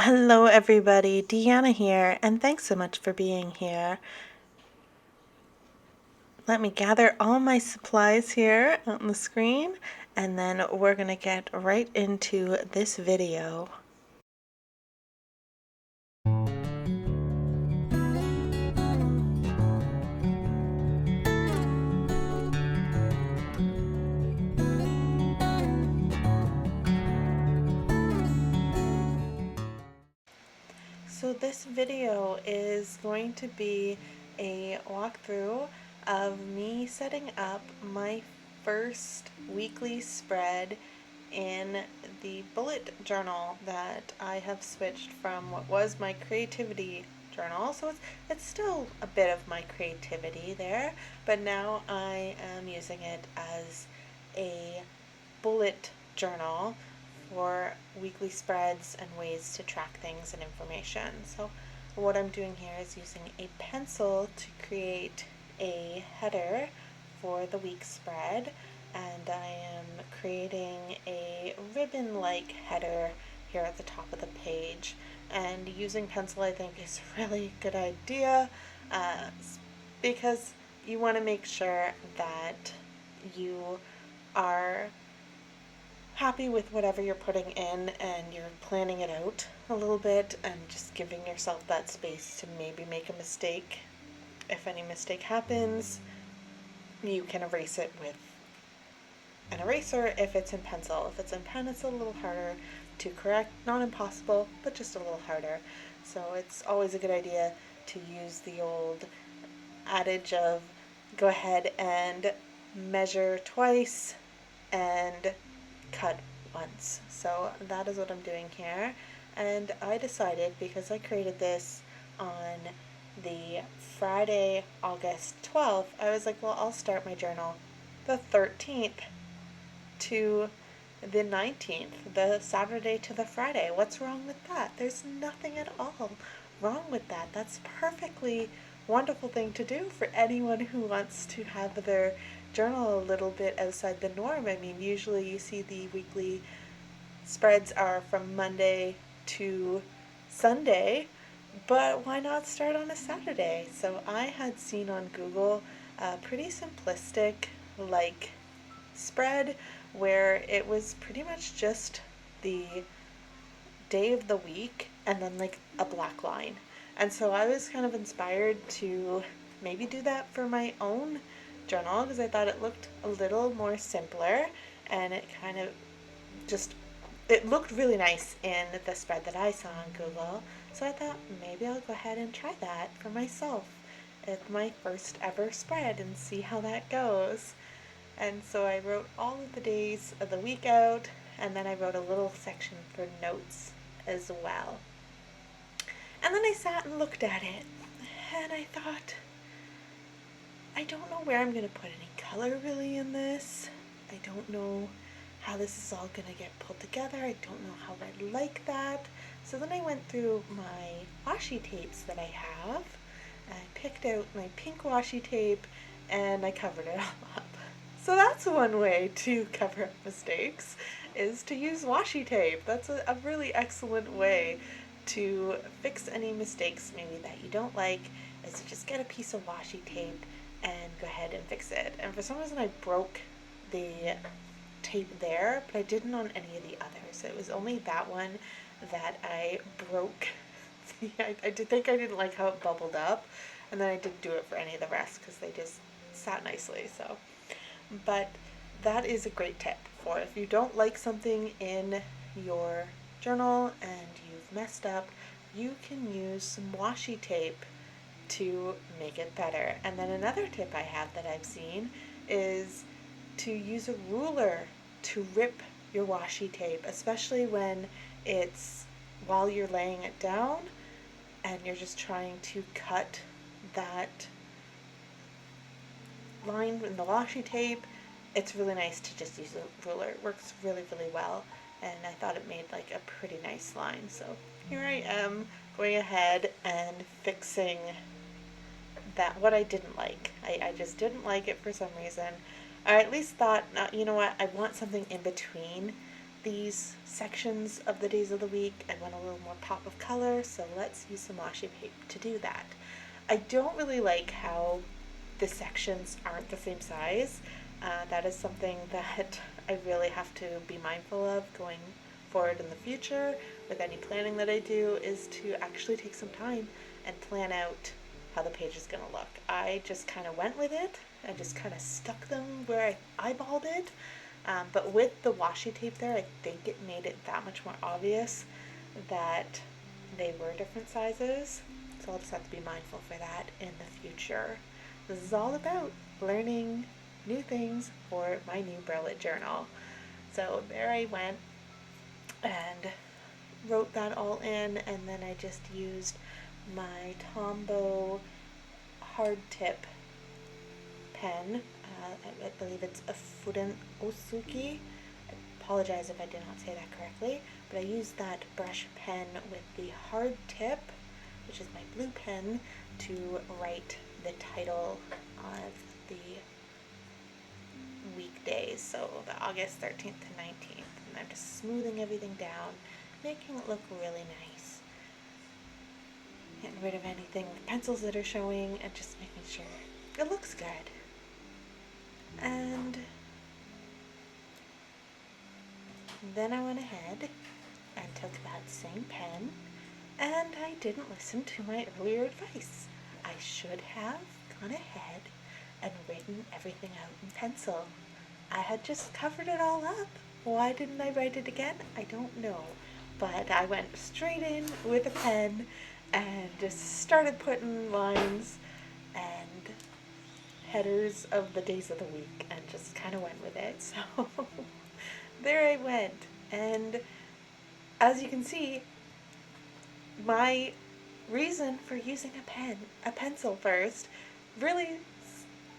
Hello everybody, Deanna here, and thanks so much for being here. Let me gather all my supplies here on the screen, and then we're going to get right into this video. So this video is going to be a walkthrough of me setting up my first weekly spread in the bullet journal that I have switched from what was my creativity journal. So it's still a bit of my creativity there, but now I am using it as a bullet journal for weekly spreads and ways to track things and information. So what I'm doing here is using a pencil to create a header for the week spread, and I am creating a ribbon-like header here at the top of the page. And using pencil, I think, is a really good idea because you want to make sure that you are happy with whatever you're putting in and you're planning it out a little bit and just giving yourself that space to maybe make a mistake. If any mistake happens, you can erase it with an eraser if it's in pencil. If it's in pen, it's a little harder to correct. Not impossible, but just a little harder. So it's always a good idea to use the old adage of go ahead and measure twice and cut once. So that is what I'm doing here. And I decided, because I created this on the Friday, August 12th, I was like, well, I'll start my journal the 13th to the 19th, the Saturday to the Friday. What's wrong with that? There's nothing at all wrong with that. That's perfectly wonderful thing to do for anyone who wants to have their journal a little bit outside the norm. I mean, usually you see the weekly spreads are from Monday to Sunday, but why not start on a Saturday? So I had seen on Google a pretty simplistic like spread where it was pretty much just the day of the week and then like a black line. And so I was kind of inspired to maybe do that for my own journal because I thought it looked a little more simpler and it kind of just it looked really nice in the spread that I saw on Google. So I thought maybe I'll go ahead and try that for myself. It's my first ever spread and see how that goes. And so I wrote all of the days of the week out, and then I wrote a little section for notes as well. And then I sat and looked at it, and I thought, I don't know where I'm going to put any color really in this. I don't know how this is all going to get pulled together. I don't know how I like that. So then I went through my washi tapes that I have, and I picked out my pink washi tape, and I covered it all up. So that's one way to cover up mistakes, is to use washi tape. That's a really excellent way to fix any mistakes maybe that you don't like, is to just get a piece of washi tape and go ahead and fix it. And for some reason I broke the tape there, but I didn't on any of the others. It was only that one that I broke. I did think I didn't like how it bubbled up, and then I didn't do it for any of the rest because they just sat nicely. So but that is a great tip for if you don't like something in your journal and you've messed up, you can use some washi tape to make it better. And then another tip I have that I've seen is to use a ruler to rip your washi tape, especially when it's while you're laying it down and you're just trying to cut that line in the washi tape. It's really nice to just use a ruler. It works really, really well, and I thought it made like a pretty nice line. So here I am going ahead and fixing that, what I didn't like. I just didn't like it for some reason. I at least thought, you know what, I want something in between these sections of the days of the week, I want a little more pop of color, so let's use some washi tape to do that. I don't really like how the sections aren't the same size. That is something that I really have to be mindful of going forward in the future with any planning that I do, is to actually take some time and plan out how the page is going to look. I just kind of went with it. I just kind of stuck them where I eyeballed it. But with the washi tape there, I think it made it that much more obvious that they were different sizes. So I'll just have to be mindful for that in the future. This is all about learning new things for my new bullet journal. So there I went and wrote that all in, and then I just used my Tombow hard tip pen. I believe it's a Fuden Osuki. I apologize if I did not say that correctly, but I used that brush pen with the hard tip, which is my blue pen, to write the title of the weekdays, so the August 13th to 19th, and I'm just smoothing everything down, making it look really nice. Getting rid of anything with pencils that are showing and just making sure it looks good. And then I went ahead and took that same pen, and I didn't listen to my earlier advice. I should have gone ahead and written everything out in pencil. I had just covered it all up. Why didn't I write it again? I don't know. But I went straight in with a pen and just started putting lines and headers of the days of the week and just kind of went with it. So there I went. And as you can see, my reason for using a pencil first, really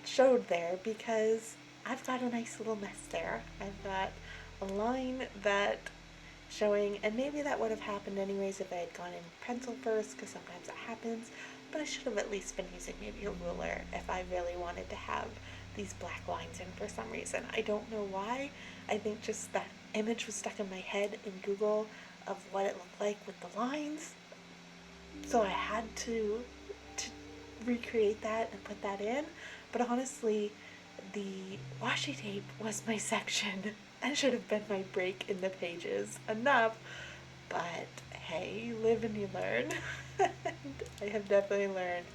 showed there, because I've got a nice little mess there. I've got a line that showing, and maybe that would have happened anyways if I had gone in pencil first, because sometimes that happens, but I should have at least been using maybe a ruler if I really wanted to have these black lines in for some reason. I don't know why. I think just that image was stuck in my head in Google of what it looked like with the lines, so I had to recreate that and put that in. But honestly, the washi tape was my section and should have been my break in the pages enough. But hey, you live and you learn. And I have definitely learned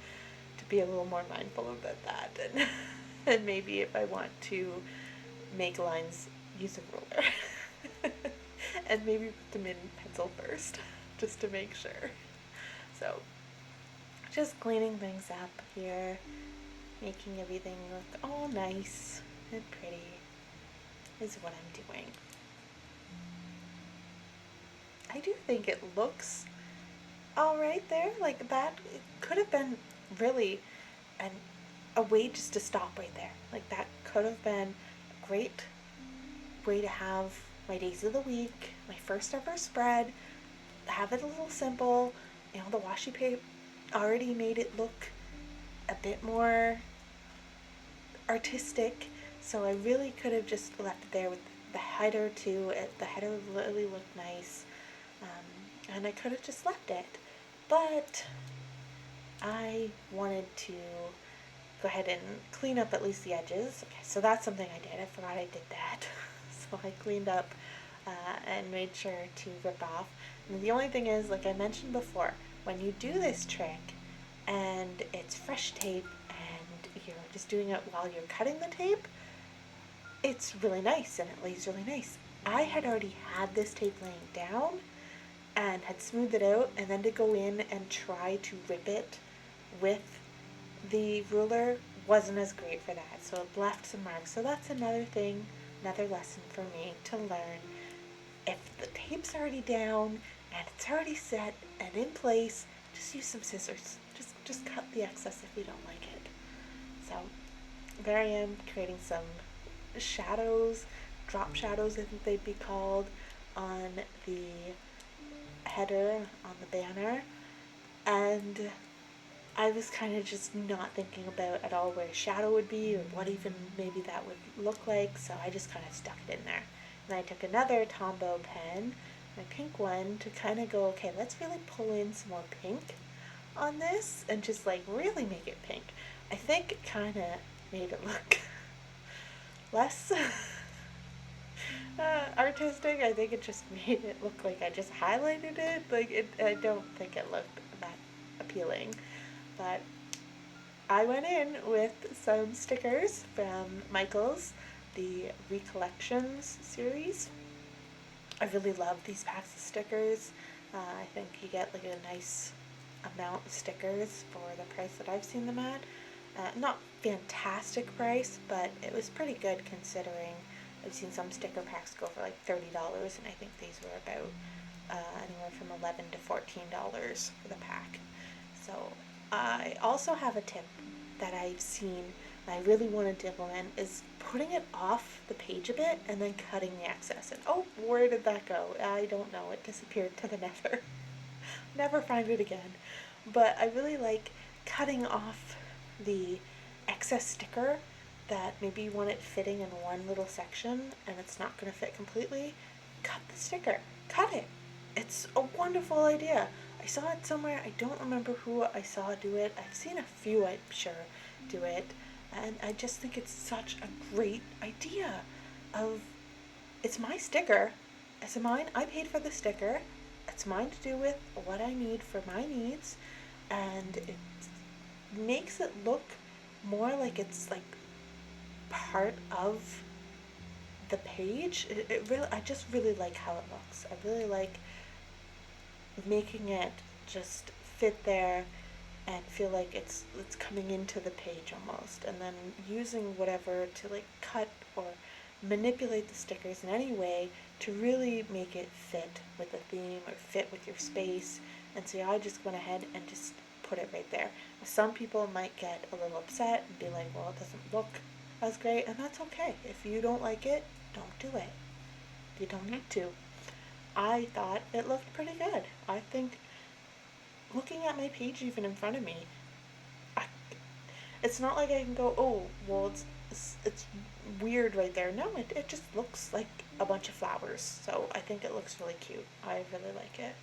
to be a little more mindful about that. And maybe if I want to make lines, use a ruler. And maybe put them in pencil first, just to make sure. So, just cleaning things up here, making everything look all nice and pretty is what I'm doing. I do think it looks all right there. Like that, it could have been really a way just to stop right there. Like that could have been a great way to have my days of the week, my first ever spread, have it a little simple. You know, the washi tape already made it look a bit more artistic, so I really could have just left it there with the header too. The header really looked nice, and I could have just left it, but I wanted to go ahead and clean up at least the edges. Okay, so that's something I did. I forgot I did that. So I cleaned up and made sure to rip off. And the only thing is, like I mentioned before, when you do this trick and it's fresh tape and you're just doing it while you're cutting the tape, it's really nice and it lays really nice. I had already had this tape laying down and had smoothed it out, and then to go in and try to rip it with the ruler wasn't as great for that, so it left some marks. So that's another thing, another lesson for me to learn. If the tape's already down and it's already set and in place, just use some scissors. Just cut the excess if you don't like it. So there I am creating some shadows, drop shadows I think they'd be called, on the header, on the banner, and I was kind of just not thinking about at all where a shadow would be or what even maybe that would look like, so I just kind of stuck it in there. And I took another Tombow pen, my pink one, to kind of go, okay, let's really pull in some more pink on this and just like really make it pink. I think it kind of made it look less artistic. I think it just made it look like I just highlighted it. Like I don't think it looked that appealing. But I went in with some stickers from Michaels, the Recollections series. I really love these packs of stickers. I think you get like a nice amount of stickers for the price that I've seen them at. Not fantastic price, but it was pretty good considering I've seen some sticker packs go for like $30, and I think these were about anywhere from $11 to $14 for the pack. So I also have a tip that I've seen and I really wanted to implement is putting it off the page a bit and then cutting the excess. And oh, where did that go? I don't know. It disappeared to the nether. Never find it again. But I really like cutting off the excess sticker that maybe you want it fitting in one little section and it's not going to fit completely. Cut the sticker. Cut it. It's a wonderful idea. I saw it somewhere. I don't remember who I saw do it. I've seen a few, I'm sure, do it. And I just think it's such a great idea of, it's my sticker. It's mine. I paid for the sticker. It's mine to do with what I need for my needs. And it makes it look more like it's like part of the page. It really, I just really like how it looks. I really like making it just fit there and feel like it's coming into the page almost, and then using whatever to like cut or manipulate the stickers in any way to really make it fit with the theme or fit with your space. And so I just went ahead and just put it right there. Some people might get a little upset and be like, well, it doesn't look as great, and that's okay. If you don't like it, don't do it. You don't need to. I thought it looked pretty good. I think looking at my page even in front of me, I, it's not like I can go, oh, well, it's weird right there. No, it just looks like a bunch of flowers. So I think it looks really cute. I really like it.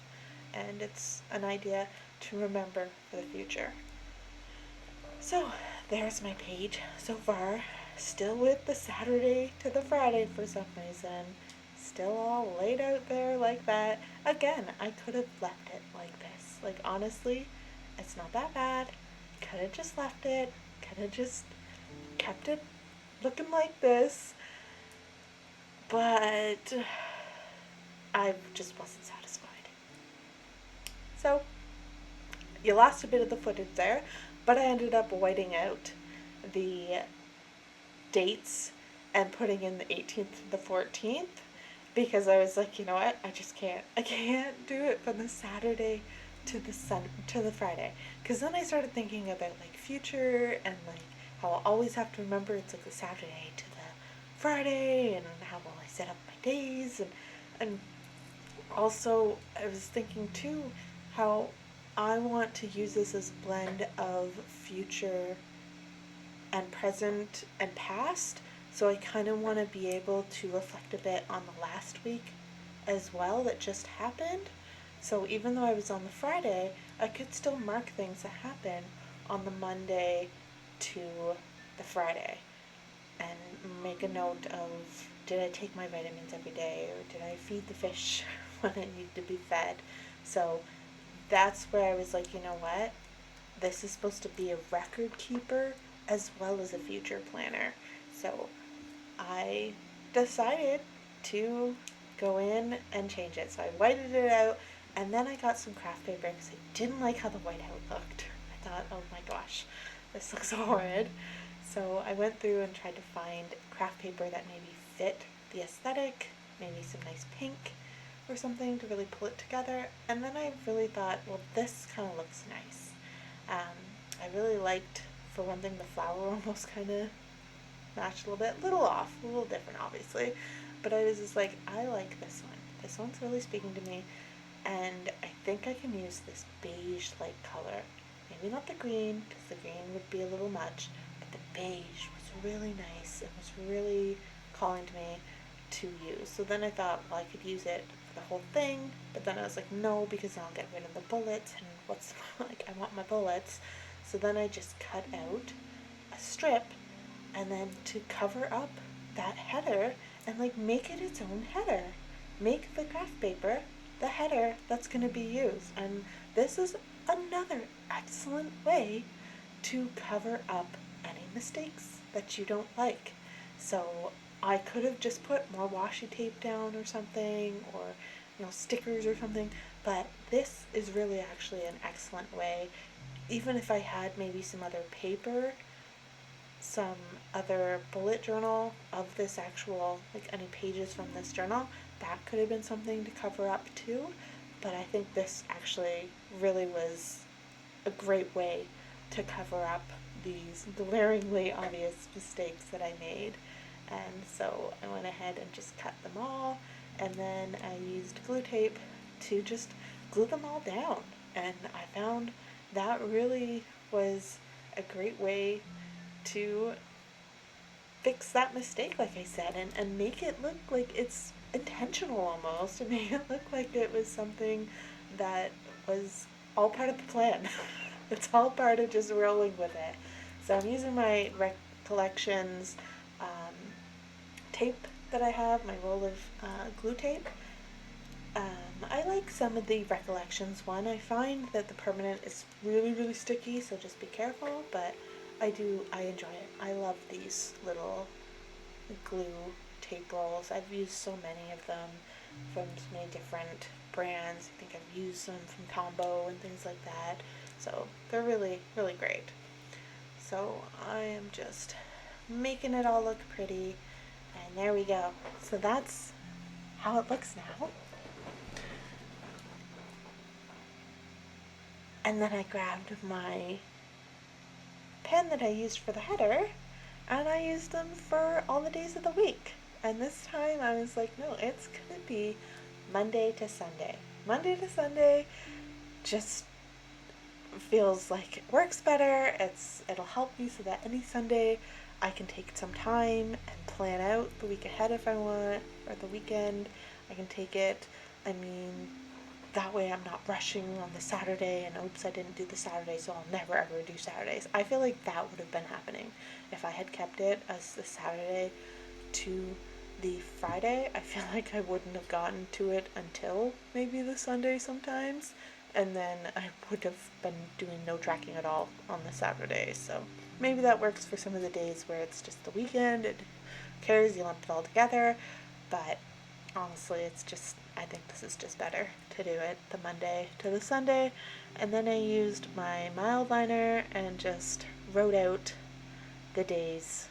And it's an idea to remember for the future. So there's my page so far. Still with the Saturday to the Friday for some reason. Still all laid out there like that. Again, I could have left it like this. Like, honestly, it's not that bad. Could have just left it. Could have just kept it looking like this. But I just wasn't satisfied. So, you lost a bit of the footage there, but I ended up whiting out the dates and putting in the 18th to the 14th because I was like, you know what, I can't do it from the Saturday to the Friday, because then I started thinking about like future and like how I'll always have to remember it's like the Saturday to the Friday, and how will I set up my days, and also I was thinking too how I want to use this as a blend of future and present and past. So I kind of want to be able to reflect a bit on the last week as well that just happened. So even though I was on the Friday, I could still mark things that happen on the Monday to the Friday and make a note of, did I take my vitamins every day, or did I feed the fish when it needed to be fed? So that's where I was like, you know what? This is supposed to be a record keeper as well as a future planner. So I decided to go in and change it. So I whited it out, and then I got some craft paper because I didn't like how the whiteout looked. I thought, oh my gosh, this looks horrid. So I went through and tried to find craft paper that maybe fit the aesthetic, maybe some nice pink or something to really pull it together. And then I really thought, well, this kind of looks nice. I really liked, for one thing, the flower almost kind of matched a little bit, a little off, a little different, obviously. But I was just like, I like this one. This one's really speaking to me. And I think I can use this beige-like color. Maybe not the green, because the green would be a little much. But the beige was really nice. It was really calling to me to use. So then I thought, well, I could use it for the whole thing, but then I was like, no, because I'll get rid of the bullets, and what's like, I want my bullets. So then I just cut out a strip, and then to cover up that header and like make it its own header. Make the craft paper the header that's going to be used. And this is another excellent way to cover up any mistakes that you don't like. So I could have just put more washi tape down or something, or stickers or something, but this is really actually an excellent way. Even if I had maybe some other paper, some other bullet journal of this actual, like any pages from this journal, that could have been something to cover up too. But I think this actually really was a great way to cover up these glaringly obvious mistakes that I made. And so I went ahead and just cut them all, and then I used glue tape to just glue them all down. And I found that really was a great way to fix that mistake, like I said, and make it look like it's intentional almost, and make it look like it was something that was all part of the plan. It's all part of just rolling with it. So I'm using my Recollections tape that I have, my roll of glue tape. I like some of the Recollections one. I find that the permanent is really, really sticky, so just be careful, but I enjoy it. I love these little glue tape rolls. I've used so many of them from so many different brands. I think I've used some from Combo and things like that. So they're really, really great. So I am just making it all look pretty, and there we go. So that's how it looks now. And then I grabbed my pen that I used for the header, and I used them for all the days of the week. And this time I was like, no, it's gonna be Monday to Sunday. Monday to Sunday just feels like it works better. It'll help me so that any Sunday I can take some time and plan out the week ahead if I want, or the weekend. I can take it. I mean, that way I'm not rushing on the Saturday and oops, I didn't do the Saturday, so I'll never ever do Saturdays. I feel like that would have been happening if I had kept it as the Saturday to the Friday. I feel like I wouldn't have gotten to it until maybe the Sunday sometimes, and then I would have been doing no tracking at all on the Saturday. So maybe that works for some of the days where it's just the weekend, it cares, you lump it all together, but honestly, I think this is just better to do it the Monday to the Sunday. And then I used my mile liner and just wrote out the dates.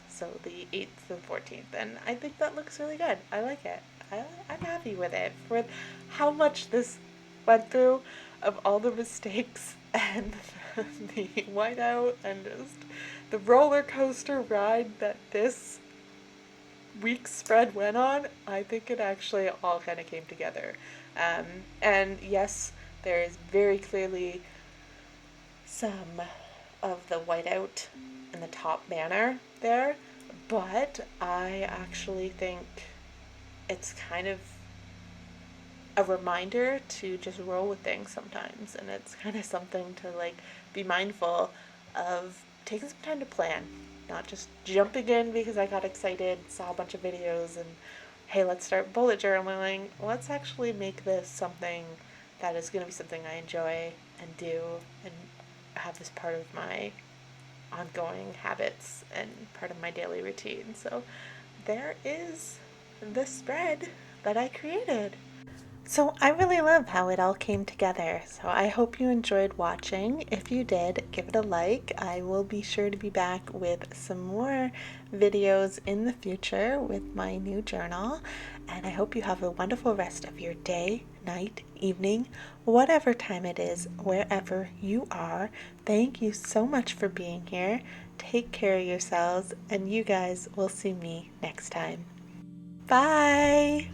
So the 8th and 14th. And I think that looks really good. I like it. I'm happy with it. With how much this went through, of all the mistakes and the whiteout and just the roller coaster ride that this week's spread went on, I think it actually all kind of came together. And yes, there is very clearly some of the whiteout in the top banner there, but I actually think it's kind of a reminder to just roll with things sometimes, and it's kind of something to like be mindful of, taking some time to plan, not just jumping in because I got excited, saw a bunch of videos, and hey, let's start bullet journaling. Let's actually make this something that is going to be something I enjoy and do and have as part of my ongoing habits and part of my daily routine. So there is the spread that I created. So I really love how it all came together. So I hope you enjoyed watching. If you did, give it a like. I will be sure to be back with some more videos in the future with my new journal. And I hope you have a wonderful rest of your day, night, evening, whatever time it is, wherever you are. Thank you so much for being here. Take care of yourselves, and you guys will see me next time. Bye!